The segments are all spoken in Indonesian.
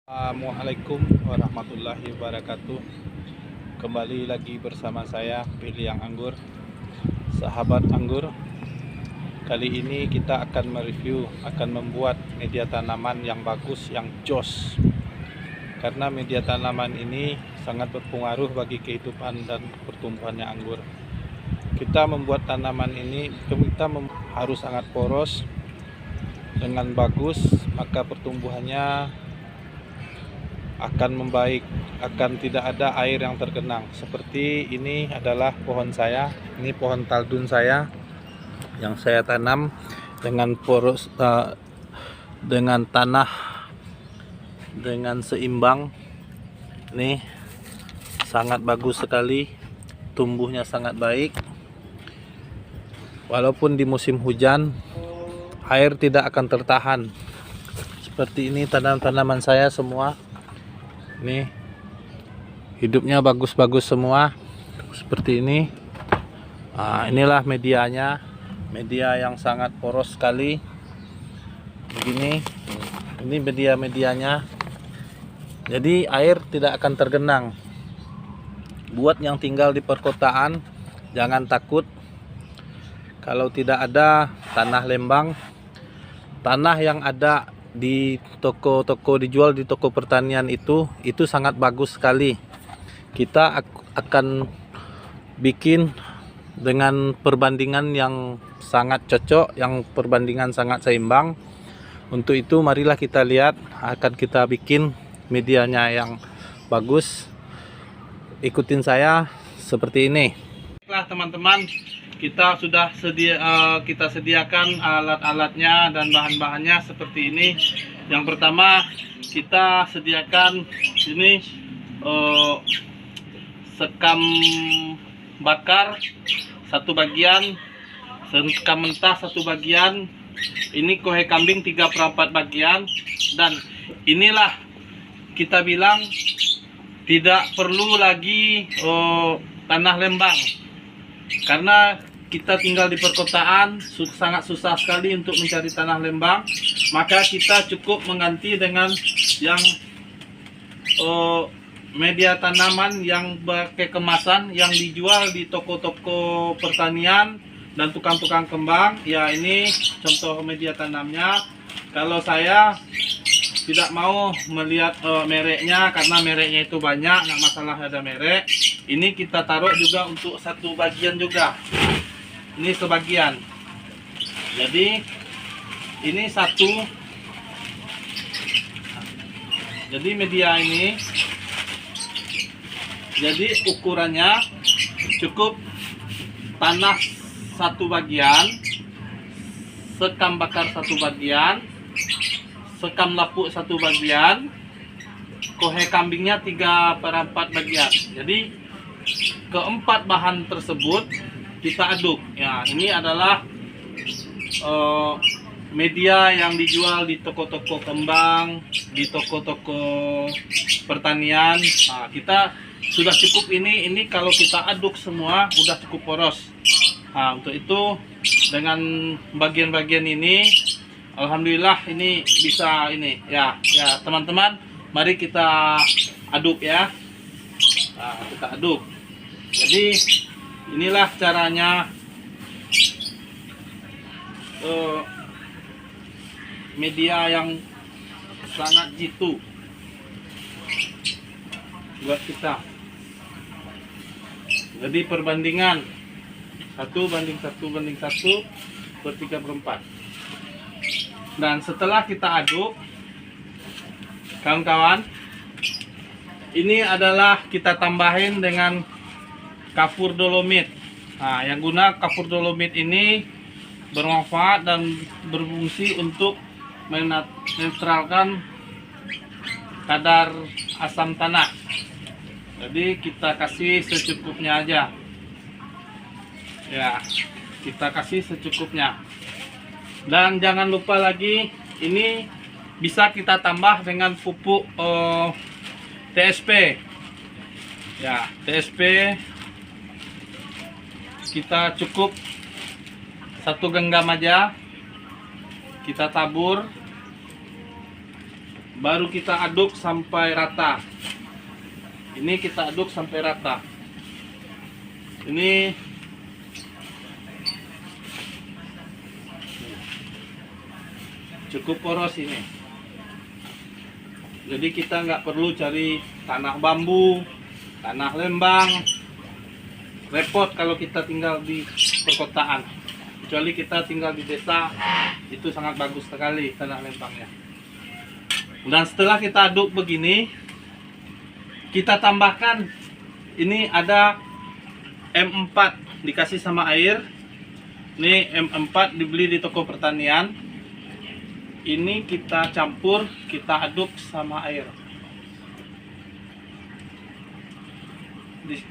Assalamualaikum warahmatullahi wabarakatuh. Kembali lagi bersama saya Pilih Yang Anggur, sahabat anggur. Kali ini kita akan mereview, akan membuat media tanaman yang bagus, yang jos. Karena media tanaman ini sangat berpengaruh bagi kehidupan dan pertumbuhannya anggur. Kita membuat tanaman ini, harus sangat poros dengan bagus, maka pertumbuhannya akan membaik, akan tidak ada air yang tergenang. Seperti ini adalah pohon saya, ini pohon taldun saya yang saya tanam dengan poros, dengan tanah dengan seimbang. Ini sangat bagus sekali, tumbuhnya sangat baik. Walaupun di musim hujan air tidak akan tertahan. Seperti ini tanaman saya semua. Nih, hidupnya bagus-bagus semua seperti ini. Inilah medianya, media yang sangat poros sekali begini. Ini medianya, jadi air tidak akan tergenang. Buat yang tinggal di perkotaan, jangan takut kalau tidak ada tanah lembang. Tanah yang ada di toko-toko, dijual di toko pertanian itu sangat bagus sekali. Kita akan bikin dengan perbandingan yang sangat cocok, yang perbandingan sangat seimbang. Untuk itu marilah kita lihat, akan kita bikin medianya yang bagus. Ikutin saya seperti ini. Baiklah teman-teman, kita sudah kita sediakan alat-alatnya dan bahan-bahannya seperti ini. Yang pertama kita sediakan ini sekam bakar satu bagian, sekam mentah satu bagian, ini kohe kambing 3/4 bagian, dan inilah kita bilang tidak perlu lagi tanah lembang. Karena kita tinggal di perkotaan, sangat susah sekali untuk mencari tanah lembang, maka kita cukup mengganti dengan yang media tanaman yang pakai kemasan yang dijual di toko-toko pertanian dan tukang-tukang kembang. Ya, ini contoh media tanamnya. Kalau saya tidak mau melihat mereknya, karena mereknya itu banyak, nggak masalah ada merek. Ini kita taruh juga untuk satu bagian juga. Ini sebagian. Jadi ini satu. Jadi media ini, jadi ukurannya cukup tanah satu bagian, sekam bakar satu bagian, sekam lapuk satu bagian, kohe kambingnya 3/4 bagian. Jadi keempat bahan tersebut kita aduk. Ya, ini adalah media yang dijual di toko-toko kembang, di toko-toko pertanian. Kita sudah cukup ini kalau kita aduk semua udah cukup poros. Untuk itu dengan bagian-bagian ini, alhamdulillah ini bisa ini ya teman-teman, mari kita aduk ya. Kita aduk. Jadi inilah caranya media yang sangat jitu buat kita. Jadi perbandingan 1:1:1 per 3/4. Dan setelah kita aduk, kawan-kawan, ini adalah kita tambahin dengan kapur dolomit. Yang guna kapur dolomit ini bermanfaat dan berfungsi untuk menetralkan kadar asam tanah. Jadi kita kasih secukupnya aja. Ya, kita kasih secukupnya. Dan jangan lupa lagi, ini bisa kita tambah dengan pupuk TSP. Ya, TSP kita cukup 1 genggam aja. Kita tabur baru kita aduk sampai rata. Ini kita aduk sampai rata. Ini cukup poros ini. Jadi kita nggak perlu cari tanah bambu, tanah lembang. Repot kalau kita tinggal di perkotaan. Kecuali kita tinggal di desa, itu sangat bagus sekali tanah lembangnya. Dan setelah kita aduk begini, kita tambahkan, ini ada M4 dikasih sama air. Ini M4 dibeli di toko pertanian. Ini kita campur, kita aduk sama air.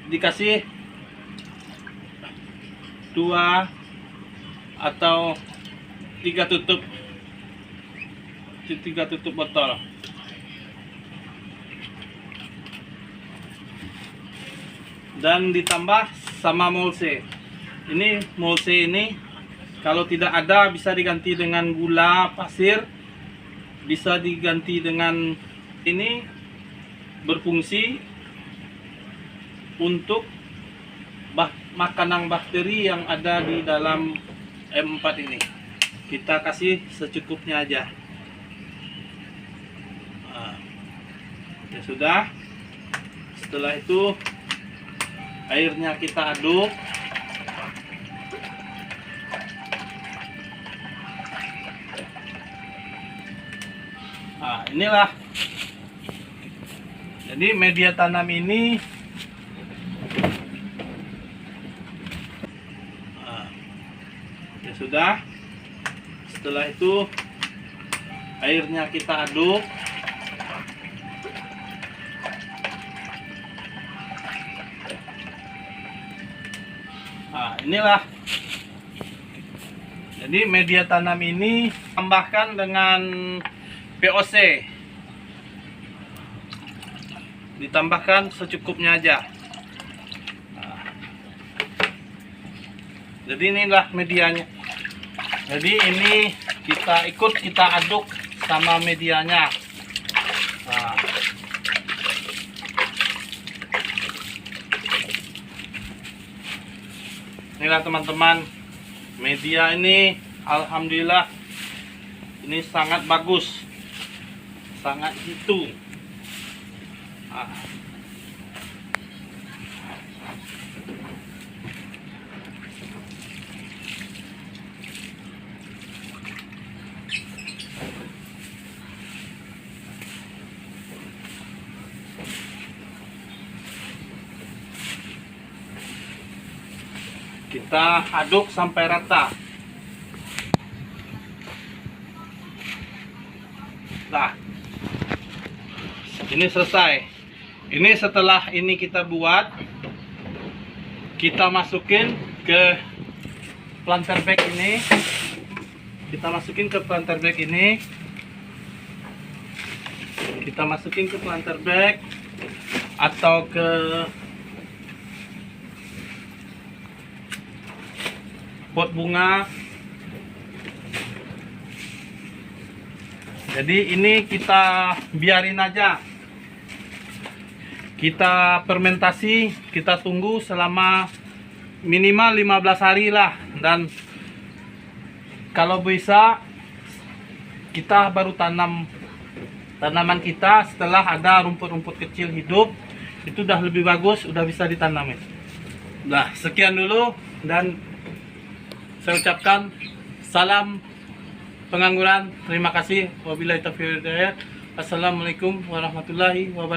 Dikasih 2 atau 3 tutup botol. Dan ditambah sama molse. Ini molse ini kalau tidak ada bisa diganti dengan gula pasir, bisa diganti dengan ini, berfungsi untuk makanan bakteri yang ada di dalam M4 ini. Kita kasih secukupnya aja. Nah, ya sudah. Setelah itu airnya kita aduk. Nah, inilah. Jadi media tanam ini ya sudah. Setelah itu airnya kita aduk. Nah, inilah. Jadi media tanam ini tambahkan dengan VOC. Ditambahkan secukupnya aja. Nah, jadi inilah medianya. Jadi ini kita aduk sama medianya. Nah, inilah teman-teman, media ini alhamdulillah ini sangat bagus, sangat jitu. Nah, kita aduk sampai rata. Nah, ini selesai. Ini setelah ini kita buat, kita masukin ke planter bag ini. Kita masukin ke planter bag ini. Kita masukin ke planter bag atau ke pot bunga. Jadi ini kita biarin aja. Kita fermentasi, kita tunggu selama minimal 15 hari lah. Dan kalau bisa kita baru tanam tanaman kita setelah ada rumput-rumput kecil hidup. Itu udah lebih bagus, udah bisa ditanamin. Nah, sekian dulu, dan saya ucapkan salam pengangguran. Terima kasih. Wabillahi taufiq wal hidayah. Assalamualaikum warahmatullahi wabarakatuh.